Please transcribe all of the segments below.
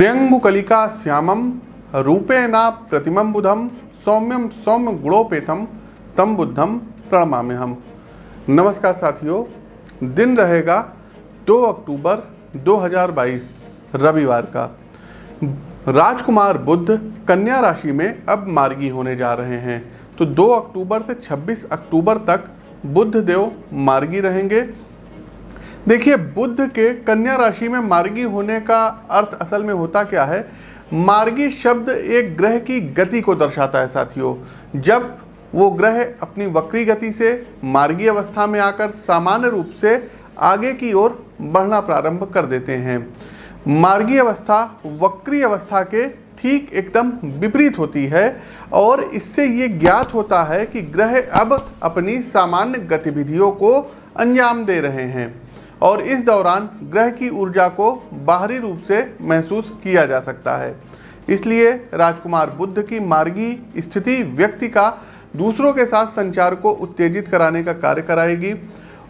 प्रियंगुकलिका श्यामम रूपेण प्रतिमं बुधम सौम्यम सौम्य गुणोपेतम तम बुद्धम प्रणमाम्यहम। नमस्कार साथियों, दिन रहेगा 2 अक्टूबर 2022 रविवार का। राजकुमार बुध कन्या राशि में अब मार्गी होने जा रहे हैं। तो 2 अक्टूबर से 26 अक्टूबर तक बुध देव मार्गी रहेंगे। देखिए, बुध के कन्या राशि में मार्गी होने का अर्थ असल में होता क्या है। मार्गी शब्द एक ग्रह की गति को दर्शाता है साथियों। जब वो ग्रह अपनी वक्री गति से मार्गी अवस्था में आकर सामान्य रूप से आगे की ओर बढ़ना प्रारंभ कर देते हैं। मार्गी अवस्था वक्री अवस्था के ठीक एकदम विपरीत होती है और इससे ये ज्ञात होता है कि ग्रह अब अपनी सामान्य गतिविधियों को अंजाम दे रहे हैं और इस दौरान ग्रह की ऊर्जा को बाहरी रूप से महसूस किया जा सकता है। इसलिए राजकुमार बुध की मार्गी स्थिति व्यक्ति का दूसरों के साथ संचार को उत्तेजित कराने का कार्य कराएगी।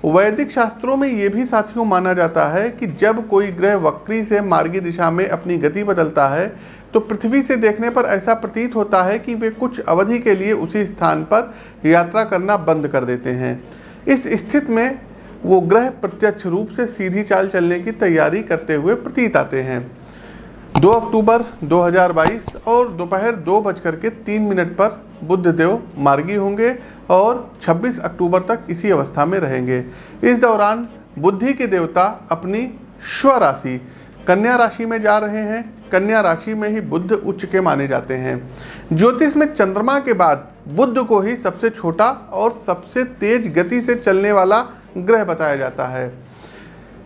वैदिक शास्त्रों में ये भी साथियों माना जाता है कि जब कोई ग्रह वक्री से मार्गी दिशा में अपनी गति बदलता है तो पृथ्वी से देखने पर ऐसा प्रतीत होता है कि वे कुछ अवधि के लिए उसी स्थान पर यात्रा करना बंद कर देते हैं। इस स्थिति में वो ग्रह प्रत्यक्ष रूप से सीधी चाल चलने की तैयारी करते हुए प्रतीत आते हैं। 2 अक्टूबर 2022 और दोपहर 2:03 पर बुध देव मार्गी होंगे और 26 अक्टूबर तक इसी अवस्था में रहेंगे। इस दौरान बुद्धि के देवता अपनी स्व राशि कन्या राशि में जा रहे हैं। कन्या राशि में ही बुध उच्च के माने जाते हैं। ज्योतिष में चंद्रमा के बाद बुध को ही सबसे छोटा और सबसे तेज गति से चलने वाला ग्रह बताया जाता है।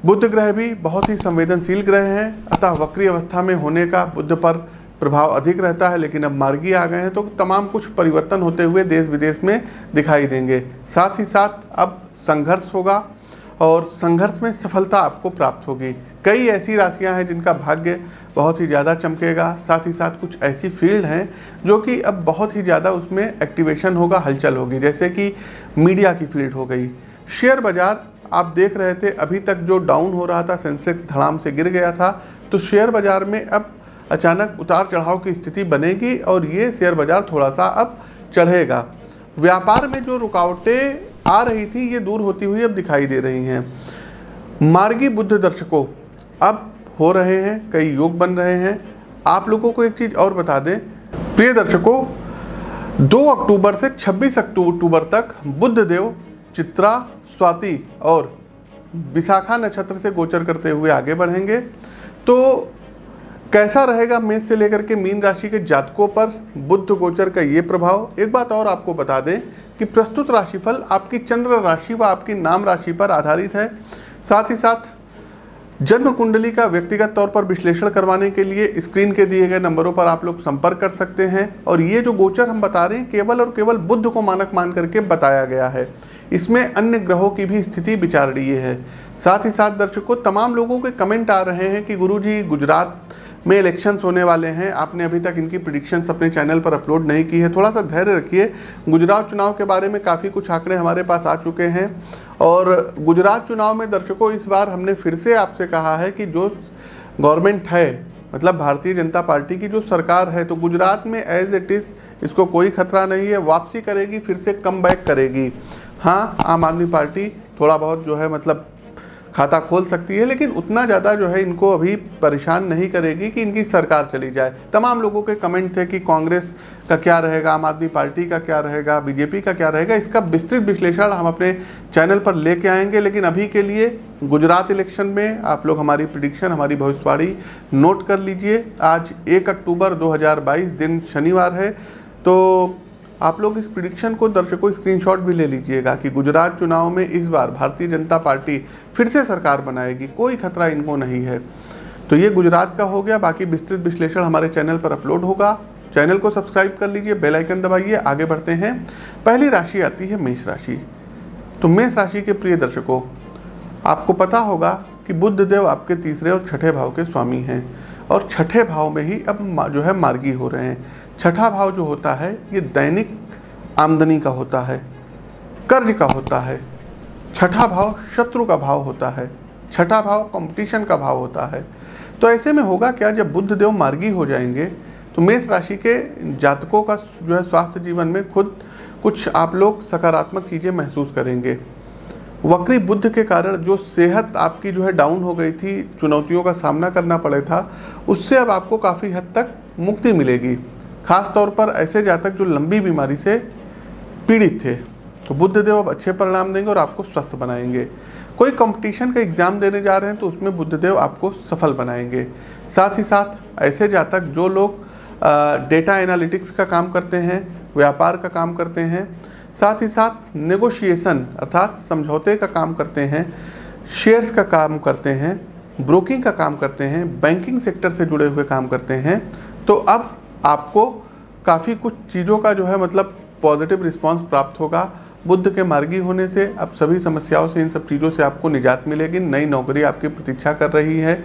बुध ग्रह भी बहुत ही संवेदनशील ग्रह हैं, अतः वक्री अवस्था में होने का बुध पर प्रभाव अधिक रहता है। लेकिन अब मार्गी आ गए हैं तो तमाम कुछ परिवर्तन होते हुए देश विदेश में दिखाई देंगे। साथ ही साथ अब संघर्ष होगा और संघर्ष में सफलता आपको प्राप्त होगी। कई ऐसी राशियां हैं जिनका भाग्य बहुत ही ज़्यादा चमकेगा। साथ ही साथ कुछ ऐसी फील्ड हैं जो कि अब बहुत ही ज़्यादा उसमें एक्टिवेशन होगा, हलचल होगी। जैसे कि मीडिया की फील्ड हो गई। शेयर बाज़ार आप देख रहे थे, अभी तक जो डाउन हो रहा था, सेंसेक्स धड़ाम से गिर गया था, तो शेयर बाज़ार में अब अचानक उतार चढ़ाव की स्थिति बनेगी और ये शेयर बाज़ार थोड़ा सा अब चढ़ेगा। व्यापार में जो रुकावटें आ रही थी ये दूर होती हुई अब दिखाई दे रही हैं। मार्गी बुध दर्शकों अब हो रहे हैं, कई योग बन रहे हैं। आप लोगों को एक चीज़ और बता दें प्रिय दर्शकों, 2 अक्टूबर से 26 अक्टूबर तक बुध देव चित्रा, स्वाति और विशाखा नक्षत्र से गोचर करते हुए आगे बढ़ेंगे। तो कैसा रहेगा मेष से लेकर के मीन राशि के जातकों पर बुध गोचर का ये प्रभाव। एक बात और आपको बता दें कि प्रस्तुत राशिफल आपकी चंद्र राशि व आपकी नाम राशि पर आधारित है। साथ ही साथ जन्म कुंडली का व्यक्तिगत तौर पर विश्लेषण करवाने के लिए स्क्रीन के दिए गए नंबरों पर आप लोग संपर्क कर सकते हैं। और ये जो गोचर हम बता रहे हैं केवल और केवल बुध को मानक मान करके बताया गया है। इसमें अन्य ग्रहों की भी स्थिति विचारणीय है। साथ ही साथ दर्शकों, तमाम लोगों के कमेंट आ रहे हैं कि गुरुजी गुजरात में इलेक्शंस होने वाले हैं, आपने अभी तक इनकी प्रिडिक्शंस अपने चैनल पर अपलोड नहीं की है। थोड़ा सा धैर्य रखिए। गुजरात चुनाव के बारे में काफ़ी कुछ आंकड़े हमारे पास आ चुके हैं और गुजरात चुनाव में दर्शकों इस बार हमने फिर से आपसे कहा है कि जो गवर्नमेंट है, मतलब भारतीय जनता पार्टी की जो सरकार है, तो गुजरात में एज इट इज़ इसको कोई खतरा नहीं है, वापसी करेगी, फिर से कम बैक करेगी। हाँ, आम आदमी पार्टी थोड़ा बहुत जो है मतलब खाता खोल सकती है, लेकिन उतना ज़्यादा जो है इनको अभी परेशान नहीं करेगी कि इनकी सरकार चली जाए। तमाम लोगों के कमेंट थे कि कांग्रेस का क्या रहेगा, आम आदमी पार्टी का क्या रहेगा, बीजेपी का क्या रहेगा। इसका विस्तृत विश्लेषण हम अपने चैनल पर लेके आएंगे। लेकिन अभी के लिए गुजरात इलेक्शन में आप लोग हमारी प्रिडिक्शन, हमारी भविष्यवाणी नोट कर लीजिए। आज 1 अक्टूबर 2022 दिन शनिवार है, तो आप लोग इस प्रिडिक्शन को दर्शकों स्क्रीनशॉट भी ले लीजिएगा कि गुजरात चुनाव में इस बार भारतीय जनता पार्टी फिर से सरकार बनाएगी, कोई खतरा इनको नहीं है। तो ये गुजरात का हो गया। बाकी विस्तृत विश्लेषण हमारे चैनल पर अपलोड होगा। चैनल को सब्सक्राइब कर लीजिए, बेल आइकन दबाइए। आगे बढ़ते हैं। पहली राशि आती है मेष राशि। तो मेष राशि के प्रिय दर्शकों, आपको पता होगा कि बुध देव आपके तीसरे और छठे भाव के स्वामी हैं और छठे भाव में ही अब जो है मार्गी हो रहे हैं। छठा भाव जो होता है ये दैनिक आमदनी का होता है, कर्ज का होता है। छठा भाव शत्रु का भाव होता है। छठा भाव कंपटीशन का भाव होता है। तो ऐसे में होगा क्या, जब बुध देव मार्गी हो जाएंगे तो मेष राशि के जातकों का जो है स्वास्थ्य जीवन में खुद कुछ आप लोग सकारात्मक चीज़ें महसूस करेंगे। वक्री बुध के कारण जो सेहत आपकी जो है डाउन हो गई थी, चुनौतियों का सामना करना पड़ा था, उससे अब आपको काफ़ी हद तक मुक्ति मिलेगी। खास तौर पर ऐसे जातक जो लंबी बीमारी से पीड़ित थे, तो बुध देव अब अच्छे परिणाम देंगे और आपको स्वस्थ बनाएंगे। कोई कंपटीशन का एग्ज़ाम देने जा रहे हैं तो उसमें बुध देव आपको सफल बनाएंगे। साथ ही साथ ऐसे जातक जो लोग डेटा एनालिटिक्स का काम करते हैं, व्यापार का काम करते हैं, साथ ही साथ नेगोशिएशन अर्थात समझौते का काम करते हैं, शेयर्स का काम करते हैं, ब्रोकिंग का काम करते हैं, बैंकिंग सेक्टर से जुड़े हुए काम करते हैं, तो अब आपको काफ़ी कुछ चीज़ों का जो है मतलब पॉजिटिव रिस्पांस प्राप्त होगा। बुध के मार्गी होने से अब सभी समस्याओं से, इन सब चीज़ों से आपको निजात मिलेगी। नई नौकरी आपकी प्रतीक्षा कर रही है,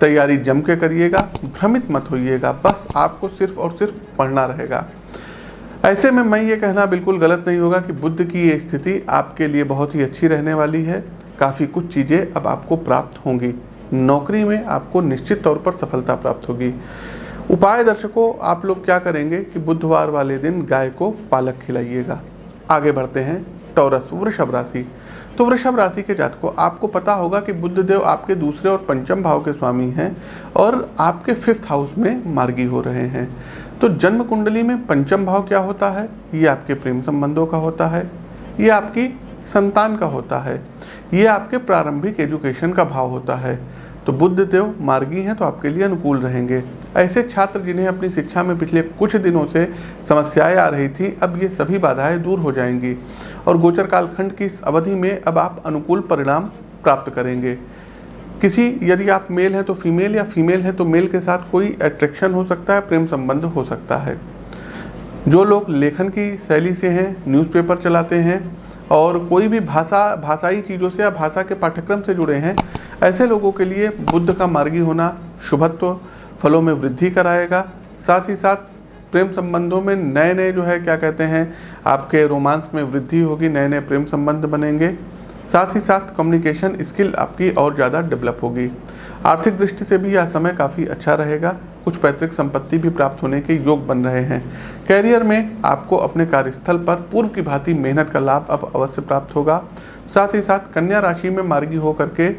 तैयारी जम के करिएगा, भ्रमित मत होइएगा, बस आपको सिर्फ और सिर्फ पढ़ना रहेगा। ऐसे में मैं ये कहना बिल्कुल गलत नहीं होगा कि बुध की ये स्थिति आपके लिए बहुत ही अच्छी रहने वाली है। काफ़ी कुछ चीज़ें अब आपको प्राप्त होंगी। नौकरी में आपको निश्चित तौर पर सफलता प्राप्त होगी। उपाय दर्शकों, आप लोग क्या करेंगे कि बुधवार वाले दिन गाय को पालक खिलाइएगा। आगे बढ़ते हैं टॉरस, वृषभ राशि। तो वृषभ राशि के जातकों, आपको पता होगा कि बुध देव आपके दूसरे और पंचम भाव के स्वामी हैं और आपके 5th हाउस में मार्गी हो रहे हैं। तो जन्म कुंडली में पंचम भाव क्या होता है? ये आपके प्रेम संबंधों का होता है, ये आपकी संतान का होता है, ये आपके प्रारंभिक एजुकेशन का भाव होता है। तो बुध देव मार्गी हैं तो आपके लिए अनुकूल रहेंगे। ऐसे छात्र जिन्हें अपनी शिक्षा में पिछले कुछ दिनों से समस्याएं आ रही थी, अब ये सभी बाधाएं दूर हो जाएंगी और गोचर कालखंड की इस अवधि में अब आप अनुकूल परिणाम प्राप्त करेंगे। यदि आप मेल हैं तो फीमेल, या फीमेल हैं तो मेल के साथ कोई अट्रैक्शन हो सकता है, प्रेम संबंध हो सकता है। जो लोग लेखन की शैली से हैं, न्यूज़पेपर चलाते हैं और कोई भी भाषाई चीज़ों से या भाषा के पाठ्यक्रम से जुड़े हैं, ऐसे लोगों के लिए बुध का मार्गी होना शुभत्व फलों में वृद्धि कराएगा। साथ ही साथ प्रेम संबंधों में नए नए जो है क्या कहते हैं, आपके रोमांस में वृद्धि होगी, नए नए प्रेम संबंध बनेंगे। साथ ही साथ कम्युनिकेशन स्किल आपकी और ज़्यादा डेवलप होगी। आर्थिक दृष्टि से भी यह समय काफ़ी अच्छा रहेगा। कुछ पैतृक संपत्ति भी प्राप्त होने के योग बन रहे हैं। कैरियर में आपको अपने कार्यस्थल पर पूर्व की भांति मेहनत का लाभ अब अवश्य प्राप्त होगा। साथ ही साथ कन्या राशि में मार्गी होकर के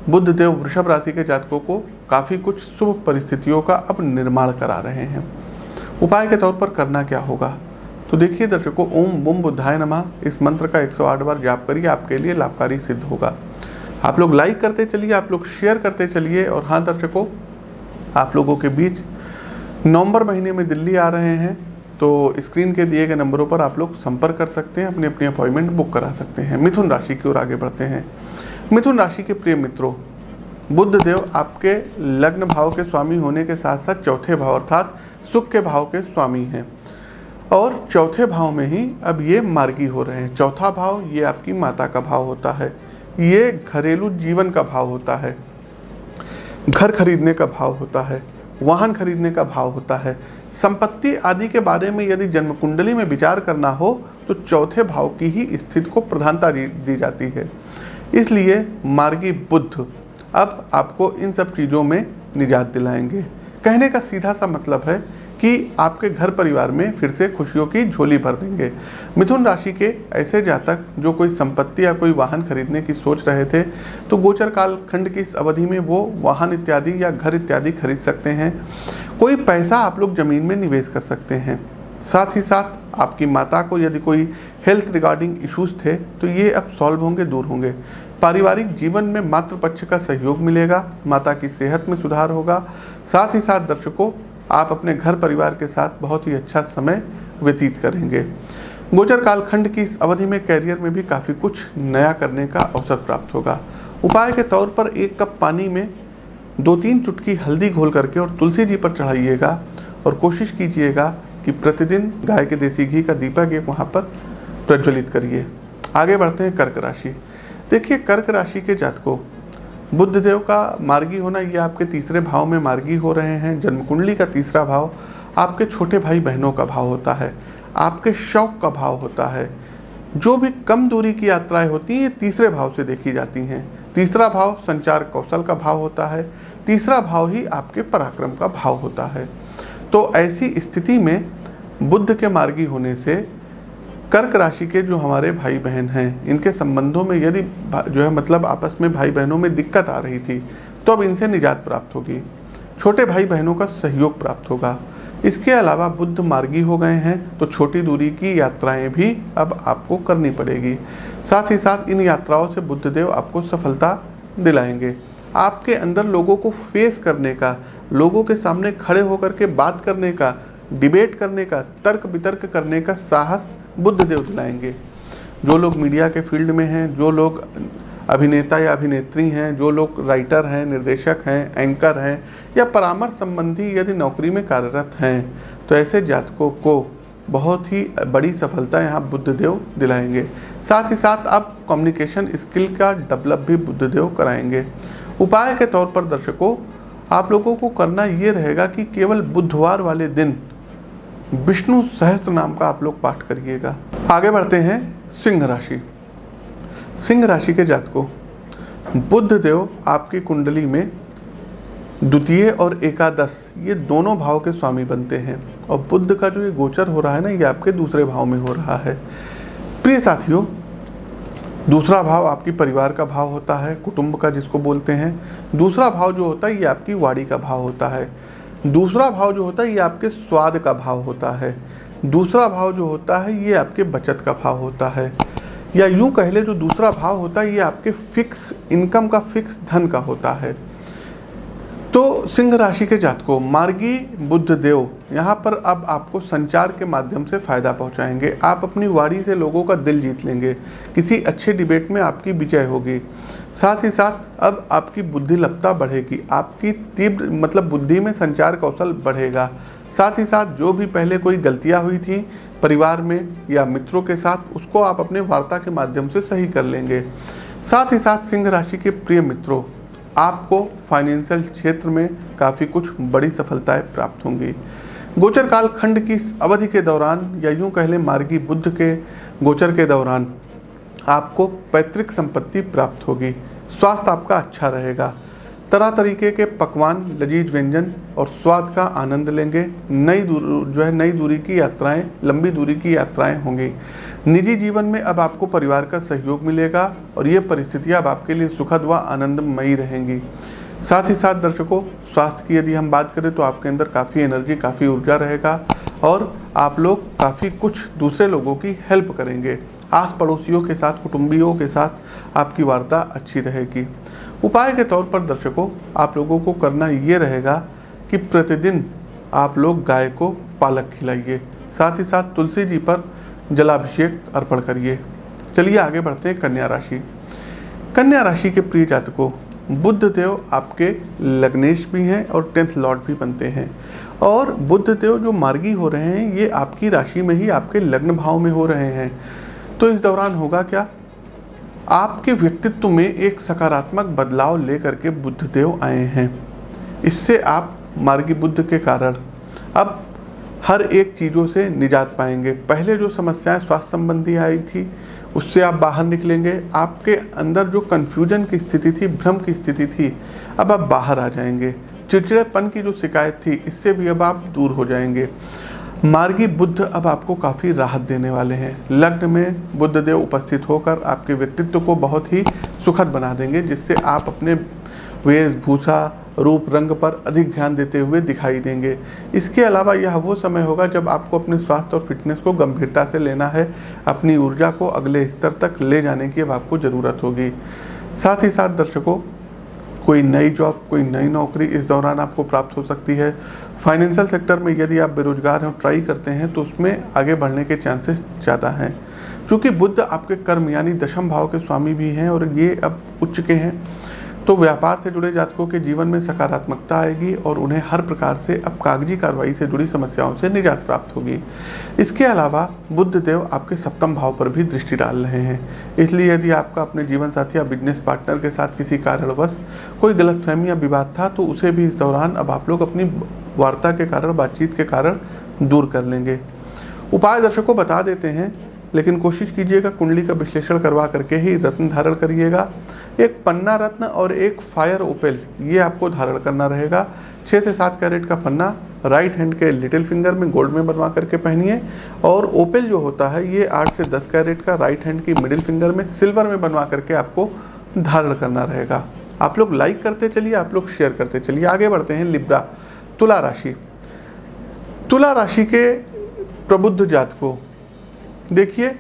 बुध देव वृषभ राशि के जातकों को काफ़ी कुछ शुभ परिस्थितियों का अब निर्माण करा रहे हैं। उपाय के तौर पर करना क्या होगा? तो देखिए दर्शकों, ओम बुम बुद्धाय नमः इस मंत्र का 108 बार जाप करिए, आपके लिए लाभकारी सिद्ध होगा। आप लोग लाइक करते चलिए, आप लोग शेयर करते चलिए। और हाँ दर्शकों, आप लोगों के बीच नवंबर महीने में दिल्ली आ रहे हैं, तो स्क्रीन के दिए गए नंबरों पर आप लोग संपर्क कर सकते हैं, अपनी अपनी अपॉइंटमेंट बुक करा सकते हैं। मिथुन राशि की ओर आगे बढ़ते हैं। मिथुन राशि के प्रिय मित्रों, बुध देव आपके लग्न भाव के स्वामी होने के साथ साथ चौथे भाव अर्थात सुख के भाव के स्वामी हैं और चौथे भाव में ही अब ये मार्गी हो रहे हैं। चौथा भाव ये आपकी माता का भाव होता है, ये घरेलू जीवन का भाव होता है, घर खरीदने का भाव होता है, वाहन खरीदने का भाव होता है। संपत्ति आदि के बारे में यदि जन्म कुंडली में विचार करना हो तो चौथे भाव की ही स्थिति को प्रधानता दी जाती है। इसलिए मार्गी बुध अब आपको इन सब चीज़ों में निजात दिलाएंगे। कहने का सीधा सा मतलब है कि आपके घर परिवार में फिर से खुशियों की झोली भर देंगे। मिथुन राशि के ऐसे जातक जो कोई संपत्ति या कोई वाहन खरीदने की सोच रहे थे, तो गोचर काल खंड की इस अवधि में वो वाहन इत्यादि या घर इत्यादि खरीद सकते हैं। कोई पैसा आप लोग ज़मीन में निवेश कर सकते हैं। साथ ही साथ आपकी माता को यदि कोई हेल्थ रिगार्डिंग इश्यूज थे तो ये अब सॉल्व होंगे, दूर होंगे। पारिवारिक जीवन में मातृ पक्ष का सहयोग मिलेगा, माता की सेहत में सुधार होगा। साथ ही साथ दर्शकों, आप अपने घर परिवार के साथ बहुत ही अच्छा समय व्यतीत करेंगे। गोचर कालखंड की इस अवधि में कैरियर में भी काफ़ी कुछ नया करने का अवसर प्राप्त होगा। उपाय के तौर पर 1 कप पानी में 2-3 चुटकी हल्दी घोल करके और तुलसी जी पर चढ़ाइएगा और कोशिश कीजिएगा कि प्रतिदिन गाय के देसी घी का दीपक एक वहाँ पर प्रज्वलित करिए। आगे बढ़ते हैं कर्क राशि। देखिए, कर्क राशि के जातकों, बुध देव का मार्गी होना, ये आपके तीसरे भाव में मार्गी हो रहे हैं। जन्म कुंडली का तीसरा भाव आपके छोटे भाई बहनों का भाव होता है, आपके शौक का भाव होता है। जो भी कम दूरी की यात्राएं होती हैं ये तीसरे भाव से देखी जाती हैं। तीसरा भाव संचार कौशल का भाव होता है। तीसरा भाव ही आपके पराक्रम का भाव होता है। तो ऐसी स्थिति में बुध के मार्गी होने से कर्क राशि के जो हमारे भाई बहन हैं, इनके संबंधों में यदि जो है मतलब आपस में भाई बहनों में दिक्कत आ रही थी, तो अब इनसे निजात प्राप्त होगी। छोटे भाई बहनों का सहयोग प्राप्त होगा। इसके अलावा बुध मार्गी हो गए हैं तो छोटी दूरी की यात्राएं भी अब आपको करनी पड़ेगी। साथ ही साथ इन यात्राओं से बुधदेव आपको सफलता दिलाएंगे। आपके अंदर लोगों को फेस करने का, लोगों के सामने खड़े होकर के बात करने का, डिबेट करने का, तर्क वितर्क करने का साहस बुधदेव दिलाएंगे। जो लोग मीडिया के फील्ड में हैं, जो लोग अभिनेता या अभिनेत्री हैं, जो लोग राइटर हैं, निर्देशक हैं, एंकर हैं या परामर्श संबंधी यदि नौकरी में कार्यरत हैं, तो ऐसे जातकों को बहुत ही बड़ी सफलता यहाँ बुधदेव दिलाएंगे। साथ ही साथ आप कम्युनिकेशन स्किल का डेवलप भी बुधदेव कराएंगे। उपाय के तौर पर दर्शकों, आप लोगों को करना ये रहेगा कि केवल बुधवार वाले दिन विष्णु सहस्त्र नाम का आप लोग पाठ करिएगा। आगे बढ़ते हैं सिंह राशि। सिंह राशि के जातकों, बुधदेव आपकी कुंडली में द्वितीय और एकादश ये दोनों भाव के स्वामी बनते हैं और बुध का जो ये गोचर हो रहा है ना, ये आपके दूसरे भाव में हो रहा है। प्रिय साथियों, दूसरा भाव आपकी परिवार का भाव होता है, कुटुंब का जिसको बोलते हैं। दूसरा भाव जो होता है ये आपकी वाणी का भाव होता है। दूसरा भाव जो होता है ये आपके स्वाद का भाव होता है। दूसरा भाव जो होता है ये आपके बचत का भाव होता है, या यूं कह ले जो दूसरा भाव होता है ये आपके फिक्स इनकम का, फिक्स धन का होता है। तो सिंह राशि के जातकों, मार्गी बुधदेव यहाँ पर अब आपको संचार के माध्यम से फायदा पहुँचाएंगे। आप अपनी वाणी से लोगों का दिल जीत लेंगे। किसी अच्छे डिबेट में आपकी विजय होगी। साथ ही साथ अब आपकी बुद्धिलब्धता बढ़ेगी। आपकी तीव्र मतलब बुद्धि में संचार कौशल बढ़ेगा। साथ ही साथ जो भी पहले कोई गलतियाँ हुई थी परिवार में या मित्रों के साथ, उसको आप अपने वार्ता के माध्यम से सही कर लेंगे। साथ ही साथ सिंह राशि के प्रिय मित्रों, आपको फाइनेंशियल क्षेत्र में काफ़ी कुछ बड़ी सफलताएं प्राप्त होंगी। गोचर काल खंड की अवधि के दौरान, या यूं कह लें मार्गी बुध के गोचर के दौरान, आपको पैतृक संपत्ति प्राप्त होगी। स्वास्थ्य आपका अच्छा रहेगा। तरह तरीके के पकवान, लजीज व्यंजन और स्वाद का आनंद लेंगे। नई दूरी की यात्राएं, लंबी दूरी की यात्राएं होंगी। निजी जीवन में अब आपको परिवार का सहयोग मिलेगा और ये परिस्थितियां अब आपके लिए सुखद व आनंदमयी रहेंगी। साथ ही साथ दर्शकों, स्वास्थ्य की यदि हम बात करें तो आपके अंदर काफ़ी एनर्जी, काफ़ी ऊर्जा रहेगा और आप लोग काफ़ी कुछ दूसरे लोगों की हेल्प करेंगे। आस पड़ोसियों के साथ, कुटुंबियों के साथ आपकी वार्ता अच्छी रहेगी। उपाय के तौर पर दर्शकों, आप लोगों को करना ये रहेगा कि प्रतिदिन आप लोग गाय को पालक खिलाइए। साथ ही साथ तुलसी जी पर जलाभिषेक अर्पण करिए। चलिए आगे बढ़ते हैं कन्या राशि। कन्या राशि के प्रिय जातकों, बुधदेव आपके लग्नेश भी हैं और 10th लॉर्ड भी बनते हैं। और बुधदेव जो मार्गी हो रहे हैं ये आपकी राशि में ही आपके लग्न भाव में हो रहे हैं। तो इस दौरान होगा क्या, आपके व्यक्तित्व में एक सकारात्मक बदलाव लेकर के बुधदेव आए हैं। इससे आप मार्गी बुध के कारण अब हर एक चीज़ों से निजात पाएंगे। पहले जो समस्याएं स्वास्थ्य संबंधी आई थी उससे आप बाहर निकलेंगे। आपके अंदर जो कन्फ्यूजन की स्थिति थी, भ्रम की स्थिति थी, अब आप बाहर आ जाएंगे। चिड़चिड़ेपन की जो शिकायत थी इससे भी अब आप दूर हो जाएंगे। मार्गी बुध अब आपको काफ़ी राहत देने वाले हैं। लग्न में बुधदेव उपस्थित होकर आपके व्यक्तित्व को बहुत ही सुखद बना देंगे, जिससे आप अपने वेशभूषा, रूप, रंग पर अधिक ध्यान देते हुए दिखाई देंगे। इसके अलावा यह वो समय होगा जब आपको अपने स्वास्थ्य और फिटनेस को गंभीरता से लेना है। अपनी ऊर्जा को अगले स्तर तक ले जाने की अब आपको ज़रूरत होगी। साथ ही साथ दर्शकों, कोई नई जॉब, कोई नई नौकरी इस दौरान आपको प्राप्त हो सकती है। फाइनेंशियल सेक्टर में यदि आप बेरोजगार हैं, ट्राई करते हैं तो उसमें आगे बढ़ने के चांसेस ज़्यादा हैं। क्योंकि बुध आपके कर्म यानी दशम भाव के स्वामी भी हैं और ये अब उच्च के हैं, तो व्यापार से जुड़े जातकों के जीवन में सकारात्मकता आएगी और उन्हें हर प्रकार से अब कागजी कार्रवाई से जुड़ी समस्याओं से निजात प्राप्त होगी। इसके अलावा बुधदेव आपके सप्तम भाव पर भी दृष्टि डाल रहे हैं। इसलिए यदि आपका अपने जीवन साथी या बिजनेस पार्टनर के साथ किसी कारणवश कोई गलतफहमी या विवाद था तो उसे भी इस दौरान अब आप लोग अपनी वार्ता के कारण, बातचीत के कारण दूर कर लेंगे। उपाय दर्शकों बता देते हैं, लेकिन कोशिश कीजिएगा कुंडली का विश्लेषण करवा करके ही रत्न धारण करिएगा। एक पन्ना रत्न और एक फायर ओपेल ये आपको धारण करना रहेगा। 6 से 7 कैरेट का पन्ना राइट हैंड के लिटिल फिंगर में गोल्ड में बनवा करके पहनिए, और ओपेल जो होता है ये 8 से 10 कैरेट का राइट हैंड की मिडिल फिंगर में सिल्वर में बनवा करके आपको धारण करना रहेगा। आप लोग लाइक करते चलिए, आप लोग शेयर करते चलिए। आगे बढ़ते हैं लिब्रा, तुला राशि। तुला राशि के प्रबुद्ध जातकों, देखिए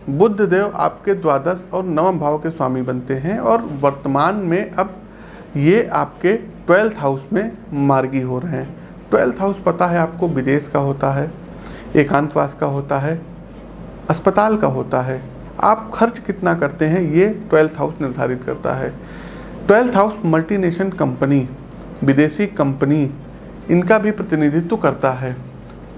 बुध देव आपके द्वादश और नवम भाव के स्वामी बनते हैं, और वर्तमान में अब ये आपके 12th हाउस में मार्गी हो रहे हैं। 12th हाउस पता है आपको विदेश का होता है, एकांतवास का होता है, अस्पताल का होता है। आप खर्च कितना करते हैं ये 12th हाउस निर्धारित करता है। 12th हाउस मल्टीनेशनल कंपनी, विदेशी कंपनी, इनका भी प्रतिनिधित्व करता है।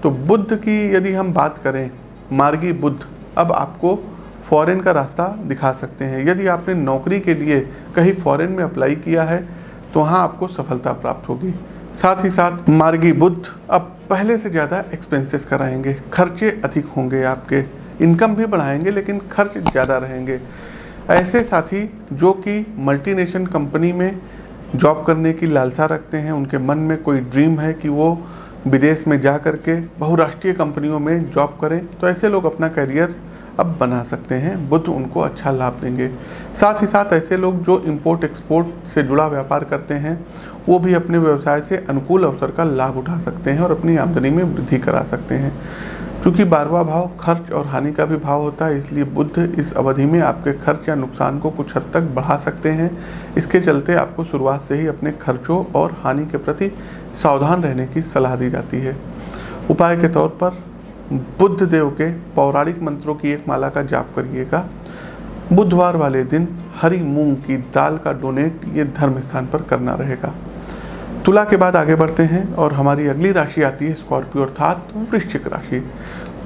तो बुध की यदि हम बात करें, मार्गी बुध अब आपको फॉरेन का रास्ता दिखा सकते हैं। यदि आपने नौकरी के लिए कहीं फॉरेन में अप्लाई किया है तो वहाँ आपको सफलता प्राप्त होगी। साथ ही साथ मार्गी बुध अब पहले से ज़्यादा एक्सपेंसेस कराएंगे, खर्चे अधिक होंगे, आपके इनकम भी बढ़ाएंगे लेकिन खर्च ज़्यादा रहेंगे। ऐसे साथी जो कि मल्टीनेशनल कंपनी में जॉब करने की लालसा रखते हैं, उनके मन में कोई ड्रीम है कि वो विदेश में जा कर के बहुराष्ट्रीय कंपनियों में जॉब करें, तो ऐसे लोग अपना करियर अब बना सकते हैं। बुध उनको अच्छा लाभ देंगे। साथ ही साथ ऐसे लोग जो इंपोर्ट एक्सपोर्ट से जुड़ा व्यापार करते हैं वो भी अपने व्यवसाय से अनुकूल अवसर का लाभ उठा सकते हैं और अपनी आमदनी में वृद्धि करा सकते हैं। क्योंकि 12वां भाव खर्च और हानि का भी भाव होता है, इसलिए बुध इस अवधि में आपके खर्च या नुकसान को कुछ हद तक बढ़ा सकते हैं। इसके चलते आपको शुरुआत से ही अपने खर्चों और हानि के प्रति सावधान रहने की सलाह दी जाती है। उपाय के तौर पर बुध देव के पौराणिक मंत्रों की एक माला का जाप करिएगा। बुधवार वाले दिन हरी मूंग की दाल का डोनेट ये धर्म स्थान पर करना रहेगा। तुला के बाद आगे बढ़ते हैं और हमारी अगली राशि आती है स्कॉर्पियो अर्थात वृश्चिक राशि।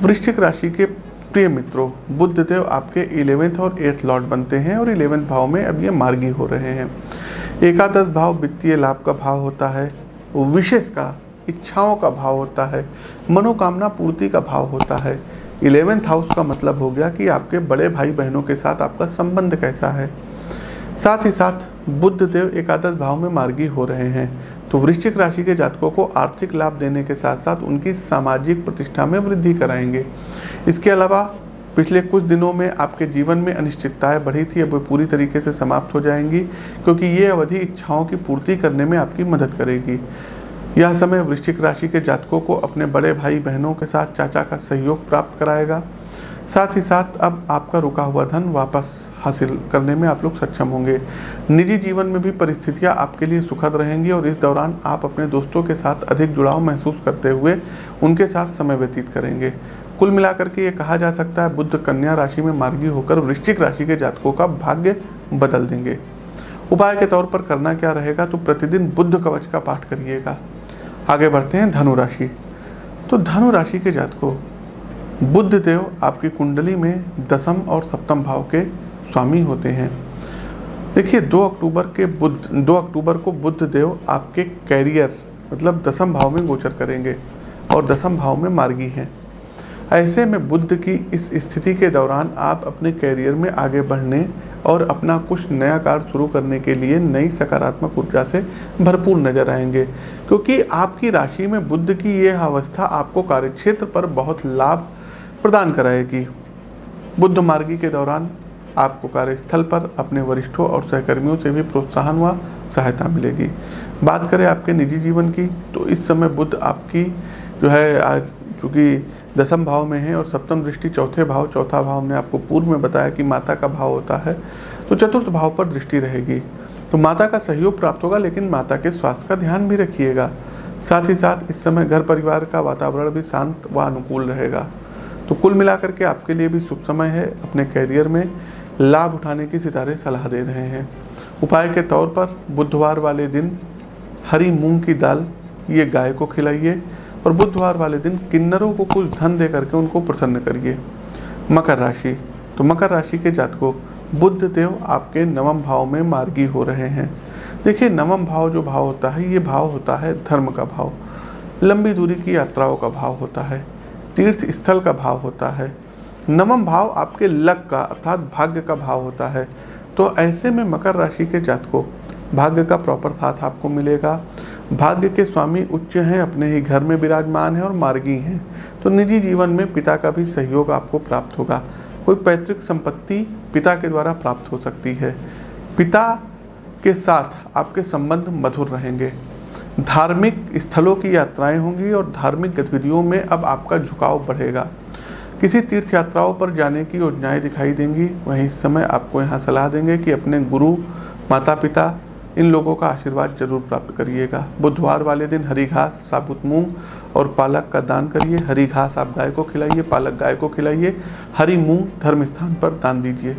वृश्चिक राशि के प्रिय मित्रों, बुध देव आपके 11वें और 8th लॉर्ड बनते हैं और 11वें भाव में अब ये मार्गी हो रहे हैं। एकादश भाव वित्तीय लाभ का भाव होता है, विशेष का इच्छाओं का भाव होता है, मनोकामना पूर्ति का भाव होता है। 11th हाउस का मतलब हो गया कि आपके बड़े भाई बहनों के साथ आपका संबंध कैसा है। साथ ही साथ बुध देव एकादश भाव में मार्गी हो रहे हैं, तो वृश्चिक राशि के जातकों को आर्थिक लाभ देने के साथ साथ उनकी सामाजिक प्रतिष्ठा में वृद्धि कराएंगे। इसके अलावा पिछले कुछ दिनों में आपके जीवन में अनिश्चितताएं बढ़ी थी, अब वो पूरी तरीके से समाप्त हो जाएंगी, क्योंकि ये अवधि इच्छाओं की पूर्ति करने में आपकी मदद करेगी। यह समय वृश्चिक राशि के जातकों को अपने बड़े भाई बहनों के साथ चाचा का सहयोग प्राप्त कराएगा। साथ ही साथ अब आपका रुका हुआ धन वापस हासिल करने में आप लोग सक्षम होंगे। निजी जीवन में भी परिस्थितियां आपके लिए सुखद रहेंगी और इस दौरान आप अपने दोस्तों के साथ अधिक जुड़ाव महसूस करते हुए उनके साथ समय व्यतीत करेंगे। कुल मिलाकर के ये कहा जा सकता है बुध कन्या राशि में मार्गी होकर वृश्चिक राशि के जातकों का भाग्य बदल देंगे। उपाय के तौर पर करना क्या रहेगा, तो प्रतिदिन बुध कवच का पाठ करिएगा। आगे बढ़ते हैं धनु राशि। तो धनु राशि के जातकों, बुध देव आपकी कुंडली में 10th और 7th भाव के स्वामी होते हैं। देखिए 2 अक्टूबर को बुध देव आपके कैरियर मतलब 10th भाव में गोचर करेंगे और 10th भाव में मार्गी हैं। ऐसे में बुध की इस स्थिति के दौरान आप अपने कैरियर में आगे बढ़ने और अपना कुछ नया कार्य शुरू करने के लिए नई सकारात्मक ऊर्जा से भरपूर नजर आएंगे, क्योंकि आपकी राशि में बुध की यह अवस्था आपको कार्यक्षेत्र पर बहुत लाभ प्रदान कराएगी। बुध मार्गी के दौरान आपको कार्यस्थल पर अपने वरिष्ठों और सहकर्मियों से भी प्रोत्साहन व सहायता मिलेगी। बात करें आपके निजी जीवन की, तो इस समय बुध आपकी जो है आज चूँकि 10th भाव में है और 7th दृष्टि चौथा भाव हमने आपको पूर्व में बताया कि माता का भाव होता है, तो 4th भाव पर दृष्टि रहेगी, तो माता का सहयोग प्राप्त होगा, लेकिन माता के स्वास्थ्य का ध्यान भी रखिएगा। साथ ही साथ इस समय घर परिवार का वातावरण भी शांत व अनुकूल रहेगा। तो कुल मिलाकर के आपके लिए भी शुभ समय है। अपने कैरियर में लाभ उठाने की सितारे सलाह दे रहे हैं। उपाय के तौर पर बुधवार वाले दिन हरी मूंग की दाल ये गाय को खिलाइए और बुधवार वाले दिन किन्नरों को कुछ धन दे करके उनको प्रसन्न करिए। मकर राशि, तो मकर राशि के जातकों, बुध देव आपके 9th भाव में मार्गी हो रहे हैं। देखिए 9वां भाव जो भाव होता है, ये भाव होता है धर्म का भाव, लंबी दूरी की यात्राओं का भाव होता है, तीर्थ स्थल का भाव होता है। 9वां भाव आपके लक का अर्थात भाग्य का भाव होता है। तो ऐसे में मकर राशि के जातकों भाग्य का प्रॉपर साथ आपको मिलेगा। भाग्य के स्वामी उच्च हैं, अपने ही घर में विराजमान हैं और मार्गी हैं, तो निजी जीवन में पिता का भी सहयोग आपको प्राप्त होगा। कोई पैतृक संपत्ति पिता के द्वारा प्राप्त हो सकती है। पिता के साथ आपके संबंध मधुर रहेंगे। धार्मिक स्थलों की यात्राएं होंगी और धार्मिक गतिविधियों में अब आपका झुकाव बढ़ेगा। किसी तीर्थ यात्राओं पर जाने की योजनाएं दिखाई देंगी। वहीं इस समय आपको यहाँ सलाह देंगे कि अपने गुरु, माता पिता, इन लोगों का आशीर्वाद जरूर प्राप्त करिएगा। बुधवार वाले दिन हरी घास, साबुत मूंग और पालक का दान करिए। हरी घास आप गाय को खिलाइए, पालक गाय को खिलाइए, हरी मूंग धर्म स्थान पर दान दीजिए।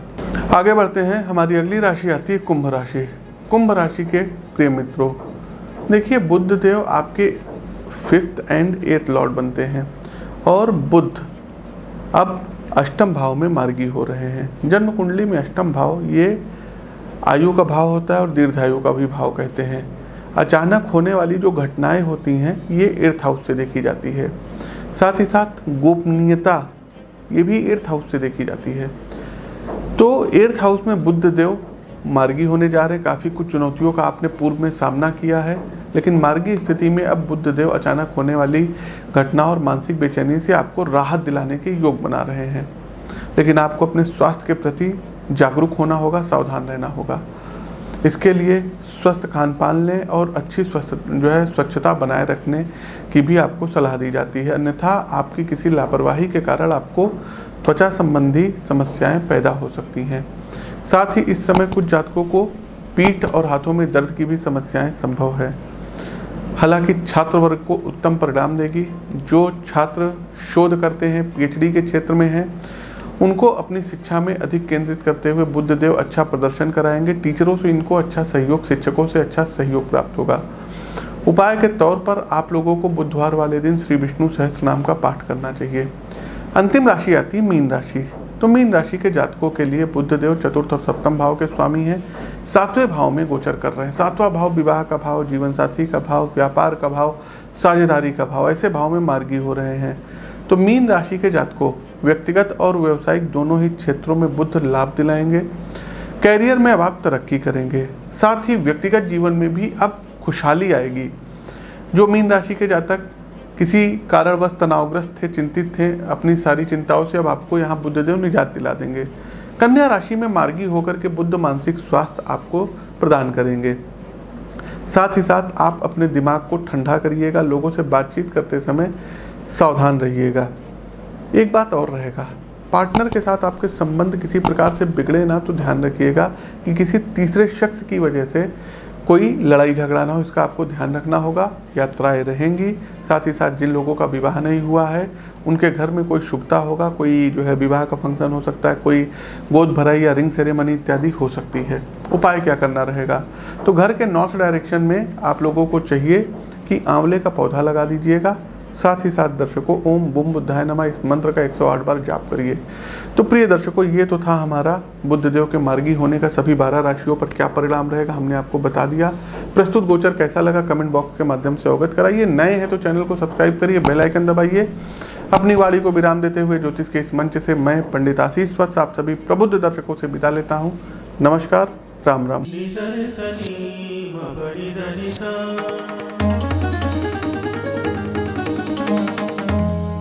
आगे बढ़ते हैं, हमारी अगली राशि आती है कुंभ राशि। कुंभ राशि के प्रिय मित्रों, देखिए बुध देव आपके 5th एंड 8th लॉर्ड बनते हैं और बुध अब अष्टम भाव में मार्गी हो रहे हैं। जन्म कुंडली में अष्टम भाव ये आयु का भाव होता है और दीर्घायु का भी भाव कहते हैं। अचानक होने वाली जो घटनाएं होती हैं ये 8th हाउस से देखी जाती है। साथ ही साथ गोपनीयता ये भी 8th हाउस से देखी जाती है। तो 8th हाउस में बुध देव मार्गी होने जा रहे हैं। काफ़ी कुछ चुनौतियों का आपने पूर्व में सामना किया है, लेकिन मार्गी स्थिति में अब बुध देव अचानक होने वाली घटना और मानसिक बेचैनी से आपको राहत दिलाने के योग बना रहे हैं। लेकिन आपको अपने स्वास्थ्य के प्रति जागरूक होना होगा, सावधान रहना होगा। इसके लिए स्वस्थ खान पान लें और अच्छी स्वच्छता बनाए रखने की भी आपको सलाह दी जाती है। अन्यथा आपकी किसी लापरवाही के कारण आपको त्वचा संबंधी समस्याएं पैदा हो सकती हैं। साथ ही इस समय कुछ जातकों को पीठ और हाथों में दर्द की भी समस्याएं संभव है। हालांकि छात्र वर्ग को उत्तम परिणाम देगी। जो छात्र शोध करते हैं, PhD के क्षेत्र में हैं, उनको अपनी शिक्षा में अधिक केंद्रित करते हुए बुध देव अच्छा प्रदर्शन कराएंगे। टीचरों से इनको अच्छा सहयोग, शिक्षकों से अच्छा सहयोग प्राप्त होगा। उपाय के तौर पर आप लोगों को बुधवार वाले दिन श्री विष्णु सहस्त्र नाम का पाठ करना चाहिए। अंतिम राशि आती है मीन राशि। तो मीन राशि के जातकों के लिए बुध देव 4th और 7th भाव के स्वामी हैं। 7वें भाव में गोचर कर रहे हैं। 7वां भाव विवाह का भाव, जीवन साथी का भाव, व्यापार का भाव, साझेदारी का भाव, ऐसे भाव में मार्गी हो रहे हैं। तो मीन राशि के जातकों व्यक्तिगत और व्यावसायिक दोनों ही क्षेत्रों में बुध लाभ दिलाएंगे। कैरियर में अब आप तरक्की करेंगे। साथ ही व्यक्तिगत जीवन में भी अब खुशहाली आएगी। जो मीन राशि के जातक किसी कारणवश तनावग्रस्त थे, चिंतित थे, अपनी सारी चिंताओं से अब आपको यहाँ बुधदेव निजात दिला देंगे। कन्या राशि में मार्गी होकर के बुध मानसिक स्वास्थ्य आपको प्रदान करेंगे। साथ ही साथ आप अपने दिमाग को ठंडा करिएगा। लोगों से बातचीत करते समय सावधान रहिएगा। एक बात और रहेगा, पार्टनर के साथ आपके संबंध किसी प्रकार से बिगड़े ना, तो ध्यान रखिएगा कि किसी तीसरे शख्स की वजह से कोई लड़ाई झगड़ा ना हो, इसका आपको ध्यान रखना होगा। यात्राएं रहेंगी। साथ ही साथ जिन लोगों का विवाह नहीं हुआ है उनके घर में कोई शुभता होगा। कोई विवाह का फंक्शन हो सकता है, कोई गोद भराई या रिंग सेरेमनी इत्यादि हो सकती है। उपाय क्या करना रहेगा, तो घर के नॉर्थ डायरेक्शन में आप लोगों को चाहिए कि आंवले का पौधा लगा दीजिएगा। साथ ही साथ दर्शकों ओम बुम बुद्धाय नमः इस मंत्र का 108 बार जाप करिए। तो प्रिय दर्शकों, ये तो था हमारा बुधदेव के मार्गी होने का सभी 12 राशियों पर क्या परिणाम रहेगा, हमने आपको बता दिया। प्रस्तुत गोचर कैसा लगा कमेंट बॉक्स के माध्यम से अवगत कराइए। नए हैं तो चैनल को सब्सक्राइब करिए, बेल आइकन दबाइए। अपनी वाणी को विराम देते हुए ज्योतिष के इस मंच से मैं पंडित आशीष वत्स आप सभी प्रबुद्ध दर्शकों से विदा लेता हूँ। नमस्कार, राम राम।